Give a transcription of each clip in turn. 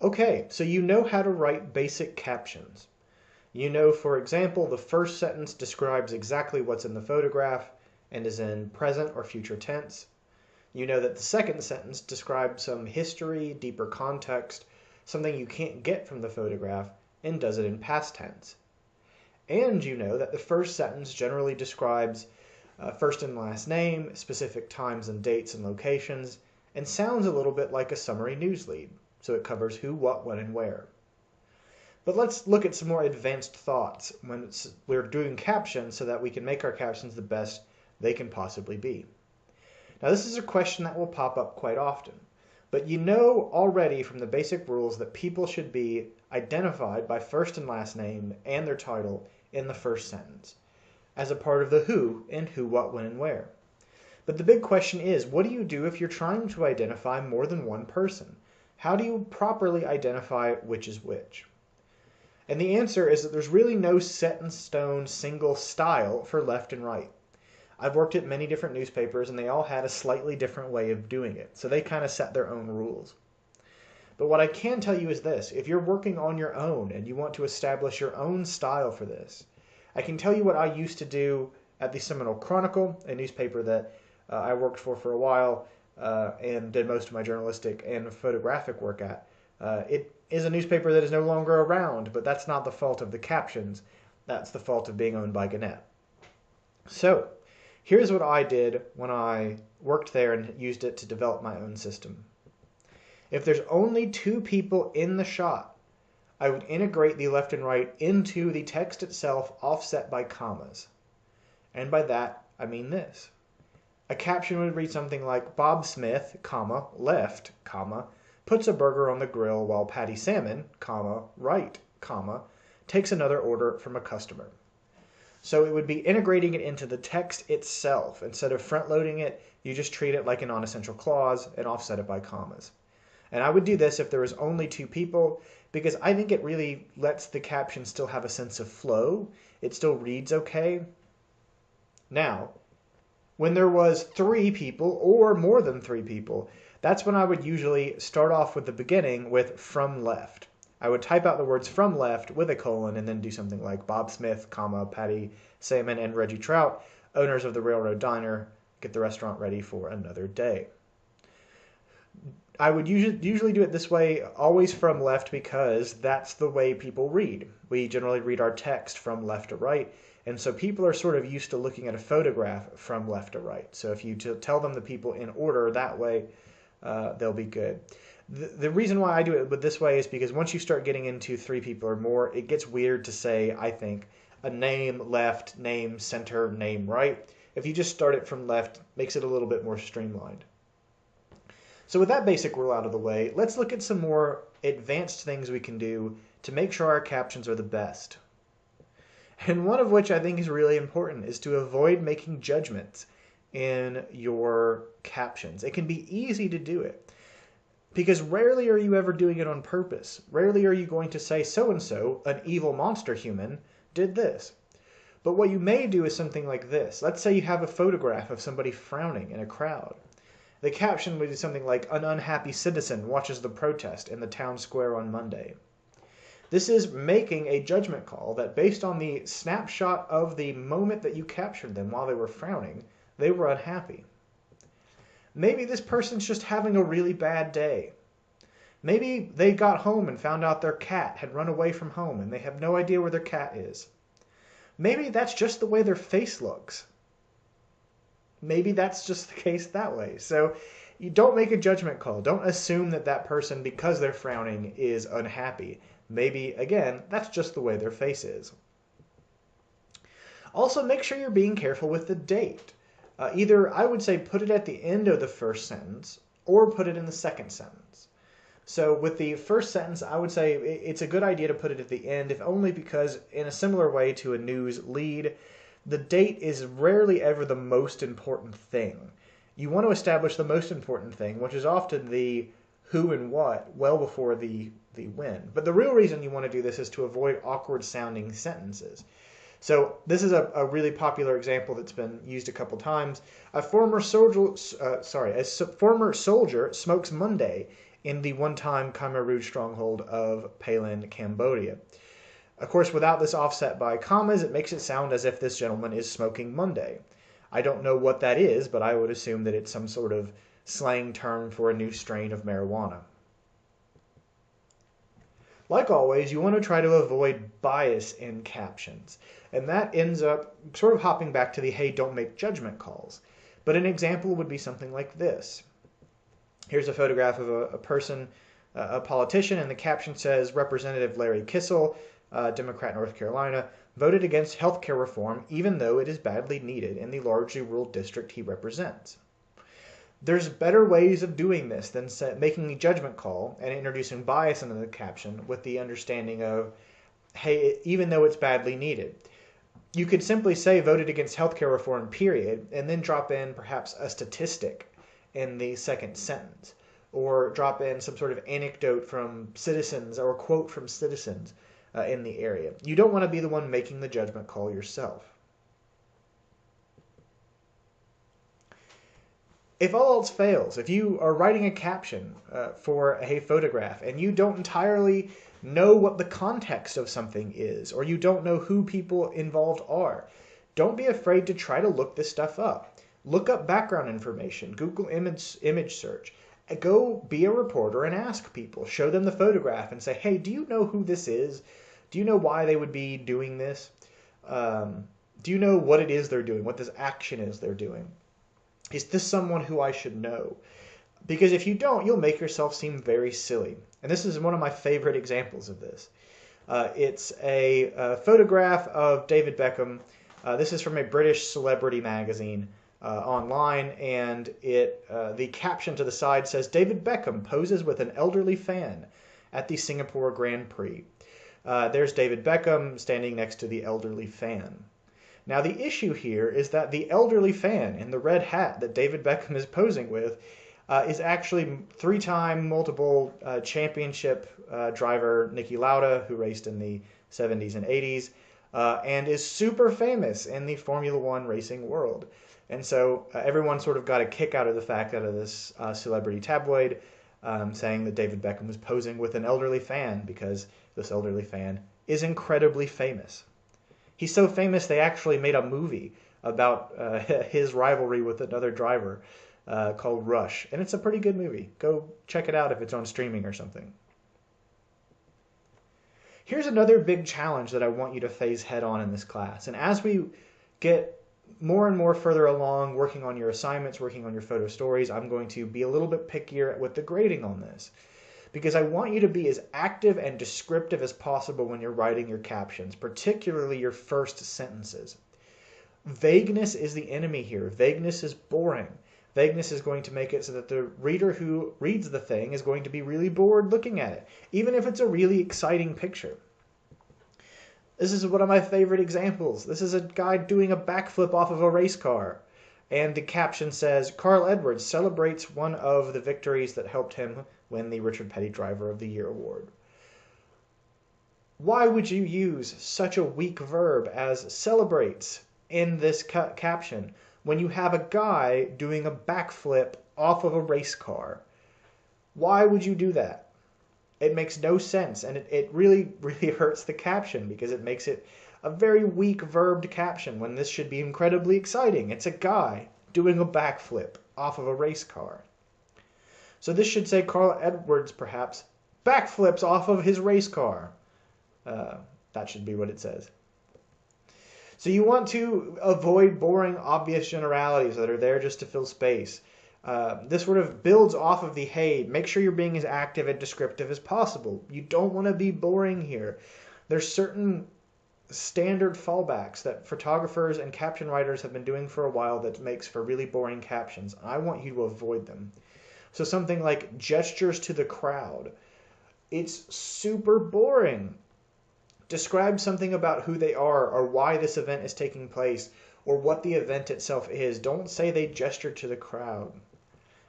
Okay, so you know how to write basic captions. You know, for example, the first sentence describes exactly what's in the photograph and is in present or future tense. You know that the second sentence describes some history, deeper context, something you can't get from the photograph, and does it in past tense. And you know that the first sentence generally describes first and last name, specific times and dates and locations, and sounds a little bit like a summary news lead, so it covers who, what, when, and where. But let's look at some more advanced thoughts when we're doing captions so that we can make our captions the best they can possibly be. Now, this is a question that will pop up quite often, but you know already from the basic rules that people should be identified by first and last name and their title in the first sentence, as a part of the who and who, what, when, and where. But the big question is, what do you do if you're trying to identify more than one person? How do you properly identify which is which? And the answer is that there's really no set in stone single style for left and right. I've worked at many different newspapers and they all had a slightly different way of doing it, so they kind of set their own rules. But what I can tell you is this: if you're working on your own and you want to establish your own style for this, I can tell you what I used to do at the Seminole Chronicle, a newspaper that I worked for a while and did most of my journalistic and photographic work at. It is a newspaper that is no longer around, but that's not the fault of the captions. That's the fault of being owned by Gannett. So, here's what I did when I worked there and used it to develop my own system. If there's only two people in the shot, I would integrate the left and right into the text itself offset by commas. And by that, I mean this. A caption would read something like, Bob Smith, comma, left, comma, puts a burger on the grill while Patti Salmon, comma, right, comma, takes another order from a customer. So it would be integrating it into the text itself. Instead of front-loading it, you just treat it like a non-essential clause and offset it by commas. And I would do this if there was only two people, because I think it really lets the caption still have a sense of flow. It still reads okay. Now, when there was three people or more than three people, that's when I would usually start off with the beginning with from left. I would type out the words from left with a colon and then do something like Bob Smith, comma, Patti Salmon, and Reggie Trout, owners of the Railroad Diner, get the restaurant ready for another day. I would usually do it this way, always from left, because that's the way people read. We generally read our text from left to right, and so people are sort of used to looking at a photograph from left to right. So if you tell them the people in order that way, they'll be good. The reason why I do it this way is because once you start getting into three people or more, it gets weird to say, I think, a name left, name center, name right. If you just start it from left, it makes it a little bit more streamlined. So with that basic rule out of the way, let's look at some more advanced things we can do to make sure our captions are the best. And one of which I think is really important is to avoid making judgments in your captions. It can be easy to do it, because rarely are you ever doing it on purpose. Rarely are you going to say so-and-so, an evil monster human, did this. But what you may do is something like this. Let's say you have a photograph of somebody frowning in a crowd. The caption would be something like, an unhappy citizen watches the protest in the town square on Monday. This is making a judgment call that based on the snapshot of the moment that you captured them while they were frowning, they were unhappy. Maybe this person's just having a really bad day. Maybe they got home and found out their cat had run away from home and they have no idea where their cat is. Maybe that's just the way their face looks. Maybe that's just the case that way. So you don't make a judgment call. Don't assume that that person, because they're frowning, is unhappy. Maybe, again, that's just the way their face is. Also, make sure you're being careful with the date. Either, I would say, put it at the end of the first sentence or put it in the second sentence. So with the first sentence, I would say it's a good idea to put it at the end, if only because in a similar way to a news lead, the date is rarely ever the most important thing. You want to establish the most important thing, which is often the who and what, well before the when. But the real reason you want to do this is to avoid awkward sounding sentences. So this is a really popular example that's been used a couple times. A former soldier smokes Monday in the one-time Khmer Rouge stronghold of Palin, Cambodia. Of course, without this offset by commas, it makes it sound as if this gentleman is smoking Monday. I don't know what that is, but I would assume that it's some sort of slang term for a new strain of marijuana. Like always, you want to try to avoid bias in captions, and that ends up sort of hopping back to the hey, don't make judgment calls. But an example would be something like this. Here's a photograph of a person, a politician, and the caption says, Representative Larry Kissel, Democrat, North Carolina, voted against health care reform even though it is badly needed in the largely rural district he represents. There's better ways of doing this than making a judgment call and introducing bias into the caption with the understanding of, hey, even though it's badly needed. You could simply say voted against healthcare reform, period, and then drop in perhaps a statistic in the second sentence, or drop in some sort of anecdote from citizens or a quote from citizens in the area. You don't want to be the one making the judgment call yourself. If all else fails, if you are writing a caption for a photograph and you don't entirely know what the context of something is, or you don't know who people involved are, don't be afraid to try to look this stuff up. Look up background information, Google image search. Go be a reporter and ask people. Show them the photograph and say, hey, do you know who this is? Do you know why they would be doing this? Do you know what it is they're doing, what this action is they're doing? Is this someone who I should know? Because if you don't, you'll make yourself seem very silly. And this is one of my favorite examples of this. It's a photograph of David Beckham. This is from a British celebrity magazine online, and the caption to the side says, David Beckham poses with an elderly fan at the Singapore Grand Prix. There's David Beckham standing next to the elderly fan. Now, the issue here is that the elderly fan in the red hat that David Beckham is posing with is actually three-time multiple championship driver Niki Lauda, who raced in the 70s and 80s, and is super famous in the Formula One racing world. And so everyone sort of got a kick out of the fact out of this celebrity tabloid saying that David Beckham was posing with an elderly fan because this elderly fan is incredibly famous. He's so famous they actually made a movie about his rivalry with another driver called Rush. And it's a pretty good movie. Go check it out if it's on streaming or something. Here's another big challenge that I want you to face head on in this class. And as we get more and more further along working on your assignments, working on your photo stories, I'm going to be a little bit pickier with the grading on this. Because I want you to be as active and descriptive as possible when you're writing your captions, particularly your first sentences. Vagueness is the enemy here. Vagueness is boring. Vagueness is going to make it so that the reader who reads the thing is going to be really bored looking at it, even if it's a really exciting picture. This is one of my favorite examples. This is a guy doing a backflip off of a race car. And the caption says, Carl Edwards celebrates one of the victories that helped him win the Richard Petty Driver of the Year award. Why would you use such a weak verb as celebrates in this caption when you have a guy doing a backflip off of a race car? Why would you do that? It makes no sense, and it really, really hurts the caption because it makes it a very weak verbed caption when this should be incredibly exciting. It's a guy doing a backflip off of a race car. So this should say Carl Edwards, perhaps, backflips off of his race car. That should be what it says. So you want to avoid boring, obvious generalities that are there just to fill space. This sort of builds off of the, hey, make sure you're being as active and descriptive as possible. You don't want to be boring here. There's certain standard fallbacks that photographers and caption writers have been doing for a while that makes for really boring captions. I want you to avoid them. So something like gestures to the crowd. It's super boring. Describe something about who they are or why this event is taking place or what the event itself is. Don't say they gestured to the crowd.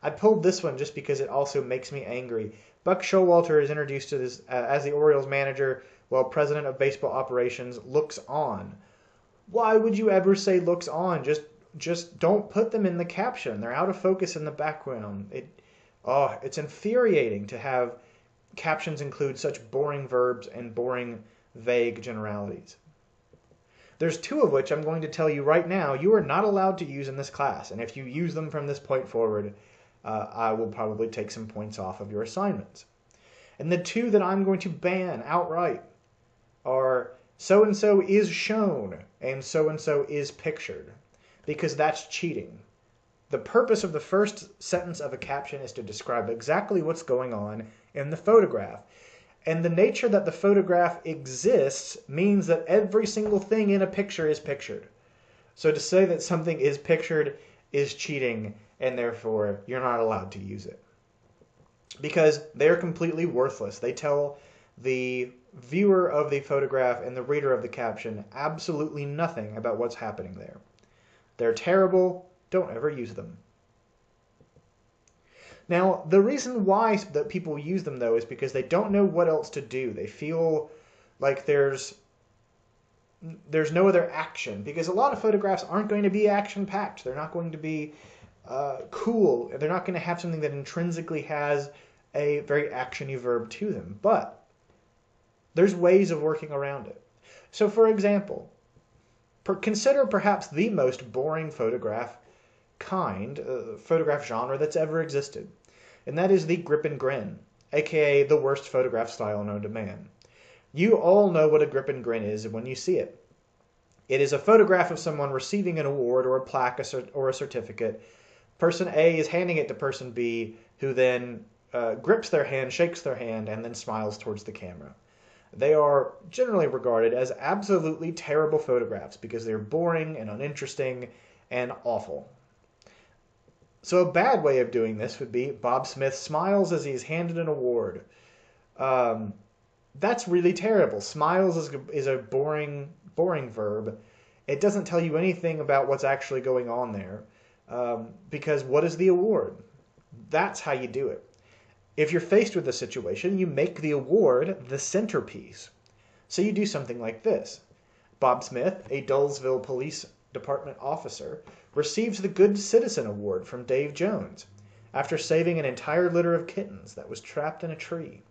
I pulled this one just because it also makes me angry. Buck Showalter is introduced to this as the Orioles manager while president of baseball operations looks on. Why would you ever say looks on? Just don't put them in the caption. They're out of focus in the background. Oh, it's infuriating to have captions include such boring verbs and boring, vague generalities. There's two of which I'm going to tell you right now you are not allowed to use in this class, and if you use them from this point forward, I will probably take some points off of your assignments. And the two that I'm going to ban outright are so-and-so is shown and so-and-so is pictured, because that's cheating. The purpose of the first sentence of a caption is to describe exactly what's going on in the photograph. And the nature that the photograph exists means that every single thing in a picture is pictured. So to say that something is pictured is cheating, and therefore you're not allowed to use it. Because they're completely worthless. They tell the viewer of the photograph and the reader of the caption absolutely nothing about what's happening there. They're terrible. Don't ever use them. Now, the reason why that people use them, though, is because they don't know what else to do. They feel like there's no other action, because a lot of photographs aren't going to be action-packed. They're not going to be cool. They're not going to have something that intrinsically has a very action-y verb to them. But there's ways of working around it. So, for example, consider perhaps the most boring photograph photograph genre that's ever existed. And that is the grip and grin, aka the worst photograph style known to man. You all know what a grip and grin is when you see it. It is a photograph of someone receiving an award or a plaque or a certificate. Person A is handing it to person B, who then grips their hand, shakes their hand, and then smiles towards the camera. They are generally regarded as absolutely terrible photographs because they're boring and uninteresting and awful. So a bad way of doing this would be Bob Smith smiles as he's handed an award. That's really terrible. Smiles is a boring verb. It doesn't tell you anything about what's actually going on there. Because what is the award? That's how you do it. If you're faced with a situation, you make the award the centerpiece. So you do something like this. Bob Smith, a Dullsville Police Department officer, receives the Good Citizen Award from Dave Jones after saving an entire litter of kittens that was trapped in a tree.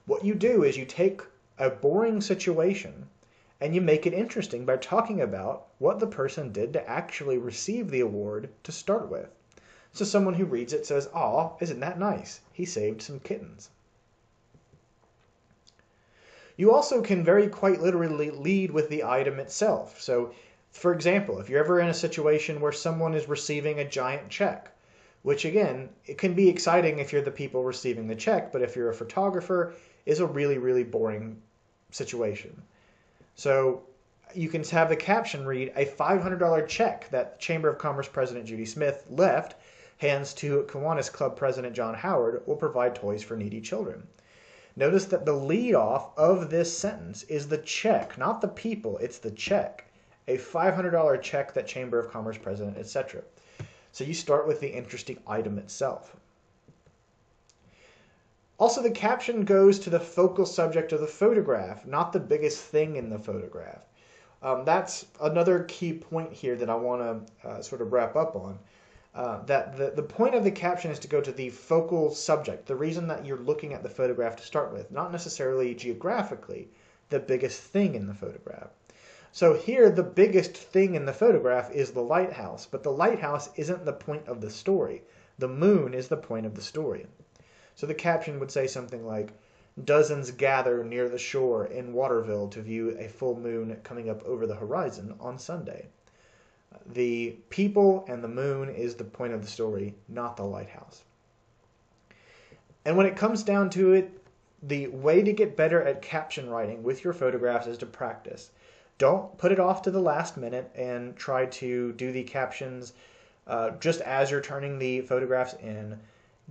What you do is you take a boring situation and you make it interesting by talking about what the person did to actually receive the award to start with. So someone who reads it says, "Aw, isn't that nice? He saved some kittens." You also can very quite literally lead with the item itself. So, for example, if you're ever in a situation where someone is receiving a giant check, which again, it can be exciting if you're the people receiving the check, but if you're a photographer, is a really, really boring situation. So you can have the caption read, "A $500 check that Chamber of Commerce President Judy Smith left hands to Kiwanis Club President John Howard will provide toys for needy children." Notice that the lead off of this sentence is the check, not the people, it's the check. A $500 check that Chamber of Commerce President, etc. So you start with the interesting item itself. Also, the caption goes to the focal subject of the photograph, not the biggest thing in the photograph. That's another key point here that I want to sort of wrap up on. That the point of the caption is to go to the focal subject, the reason that you're looking at the photograph to start with, not necessarily geographically the biggest thing in the photograph. So here, the biggest thing in the photograph is the lighthouse, but the lighthouse isn't the point of the story. The moon is the point of the story. So the caption would say something like, "Dozens gather near the shore in Waterville to view a full moon coming up over the horizon on Sunday." The people and the moon is the point of the story, not the lighthouse. And when it comes down to it, the way to get better at caption writing with your photographs is to practice. Don't put it off to the last minute and try to do the captions just as you're turning the photographs in.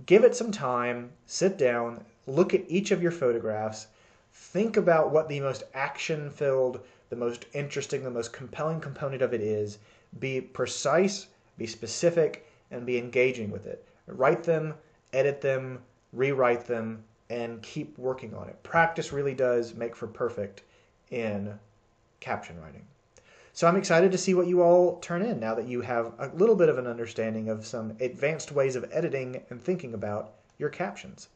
Give it some time, sit down, look at each of your photographs, think about what the most action-filled, the most interesting, the most compelling component of it is. Be precise, be specific, and be engaging with it. Write them, edit them, rewrite them, and keep working on it. Practice really does make for perfect in caption writing. So I'm excited to see what you all turn in now that you have a little bit of an understanding of some advanced ways of editing and thinking about your captions.